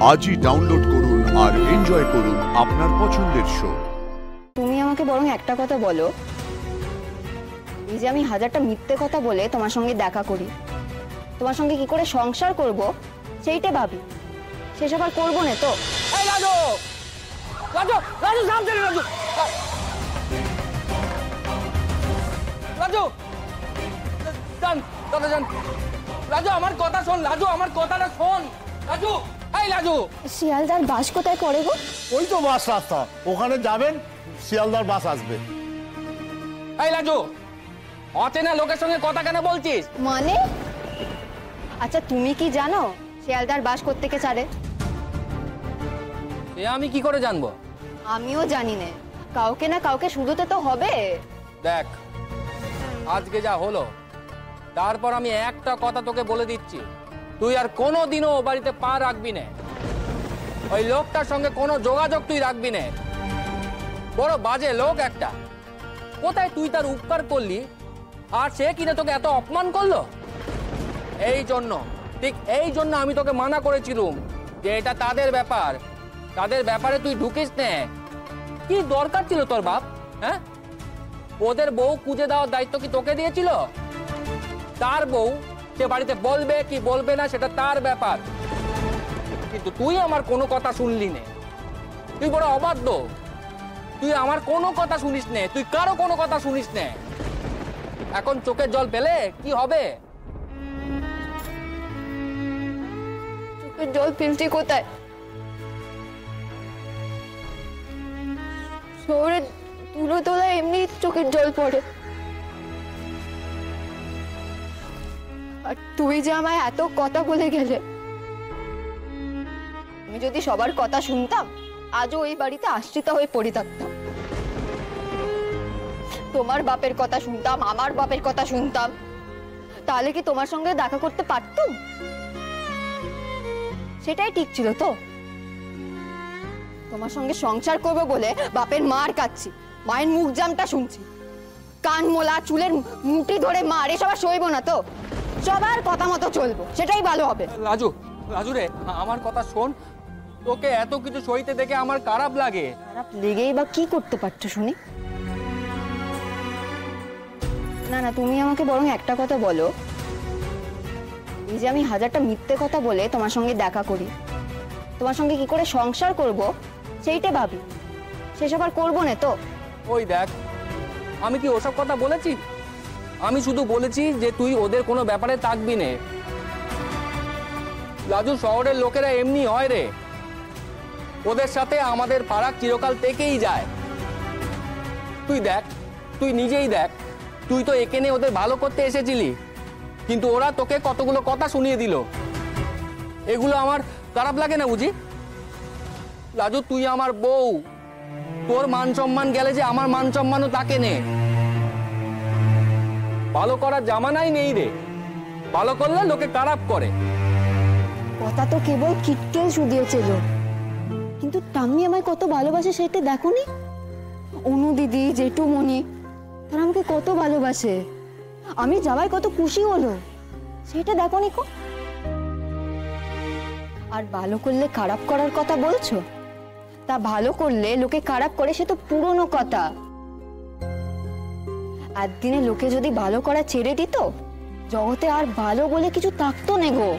আজই ডাউনলোড করুন আর এনজয় করুন আপনার পছন্দের শো। তুমি আমাকে বরং একটা কথা বলো, এই যে আমি হাজারটা মিথ্যে কথা বলে তোমার সঙ্গে দেখা করি, তোমার সঙ্গে কি করে সংসার করব সেইটা ভাবি, সেসব আর করবো না তো? এই রাজু, রাজু, রাজু সামনে রাজু, রাজু, যান, দাদা যান। রাজু আমার কথা শোন, রাজু আমার কথাটা শোন, রাজু, এই রাজু। শিয়ালদার বাস কোথায় পড়ে গো? ওই তো বাস রাস্তা, ওখানে যাবেন, শিয়ালদার বাস আসবে। এই রাজু, অচেনা লোকের সঙ্গে কথা কেন বলছিস? মানে আচ্ছা তুমি কি জানো শিয়ালদার বাস কোত্থেকে ছাড়ে? এ আমি কি করে জানবো? আমিও জানি না, কাউকে না কাউকে শুধুতে তো হবে। দেখ, আজকে যা হলো, তারপর আমি একটা কথা তোকে বলে দিচ্ছি, তুই আর কোনোদিনও ও বাড়িতে পা রাখবি না। ওই লোকটার সঙ্গে কোনো যোগাযোগ তুই রাখবি না। বড় বাজে লোক একটা। কোথায় তুই তার উপকার করলি আর সে কিনা তোকে এত অপমান করলো? এই জন্য, ঠিক এই জন্য আমি তোকে মানা করেছিলাম যে এটা তাদের ব্যাপার, তাদের ব্যাপারে তুই ঢুকিস না। কি দরকার ছিল তোর বাপ? হ্যাঁ, ওদের বউ খুঁজে দেওয়ার দায়িত্ব কি তোকে দিয়েছিল? তার বউ, সে বাড়িতে বলবে কি বলবে না সেটা তার ব্যাপার, কিন্তু তুই আমার কোনো কথা শুনলি না। তুই বড় অবাধ্য, তুই আমার কোনো কথা শুনিস না, তুই কারো কোনো কথা শুনিস না। এখন চোখের জল পেলে কি হবে? চোখের জল ফেলছি কোথায়? শহরে তুলো তোলা এমনি চোখের জল পড়ে, আর তুই যে আমায় এত কথা বলে গেলে, আমি যদি সবার কথা শুনতাম আজও ওই বাড়িতে আশ্রিত হয়ে পড়ে থাকতাম। তোমার বাপের কথা শুনতাম, আমার বাপের কথা শুনতাম, তাহলে কি তোমার সঙ্গে দেখা করতে পারতাম? সেটাই ঠিক ছিল তো? তোমার সঙ্গে সংসার করবো বলে বাপের মার খাচ্ছি, মায়ের মুখ জামটা শুনছি, কান মোলা চুলের মুঠি ধরে মার, এসব আর সইব না তো? সবার কথা মতো চলবো, সেটাই ভালো হবে। রাজু, রাজু রে, আমার কথা শোন। তোকে এত কিছু সইতে দেখে আমার খারাপ লাগে। খারাপ লেগেই বা কি করতে পারছো শুনি? না না, তুমি আমাকে বরং একটা কথা বলো, এই যে আমি হাজারটা মিথ্যে কথা বলে তোমার সঙ্গে দেখা করি, তোমার সঙ্গে কি করে সংসার করব সেইটা ভাবি, সেসব আর করবো না তো? ওই দেখ, আমি কি ওসব কথা বলেছি? আমি শুধু বলেছি যে তুই ওদের কোনো ব্যাপারে থাকবি নে। রাজু, শহরের লোকেরা এমনি হয় রে, ওদের সাথে আমাদের ফারাক চিরকাল থেকেই যায়। তুই দেখ, তুই নিজেই দেখ, তুই তো এখানে ওদের ভালো করতে এসেছিলি, কিন্তু ওরা তোকে কতগুলো কথা শুনিয়ে দিল। এগুলো আমার খারাপ লাগে না বুঝি? রাজু, তুই আমার বউ, তোর মান সম্মান গেলে যে আমার মান সম্মানও তাকে নে। ভালো করার জামানাই নেই রে, ভালো করলে লোকে খারাপ করে। কথা তো কেবল কিটকেল শুধিয়েছিল, কিন্তু টাম্মি আমায় কত ভালোবাসে সেটা দেখোনি? অনু দিদি, জেঠুমণি, তারা আমাকে কত ভালোবাসে, আমি যাওয়ায় কত খুশি হলো সেটা দেখোনি কো? আর ভালো করলে খারাপ করার কথা বলছো, তা ভালো করলে লোকে খারাপ করে সে তো পুরনো কথা। একদিনে লোকে যদি ভালো করা ছেড়ে দিত, জগতে আর ভালো বলে কিছু থাকতো না গো।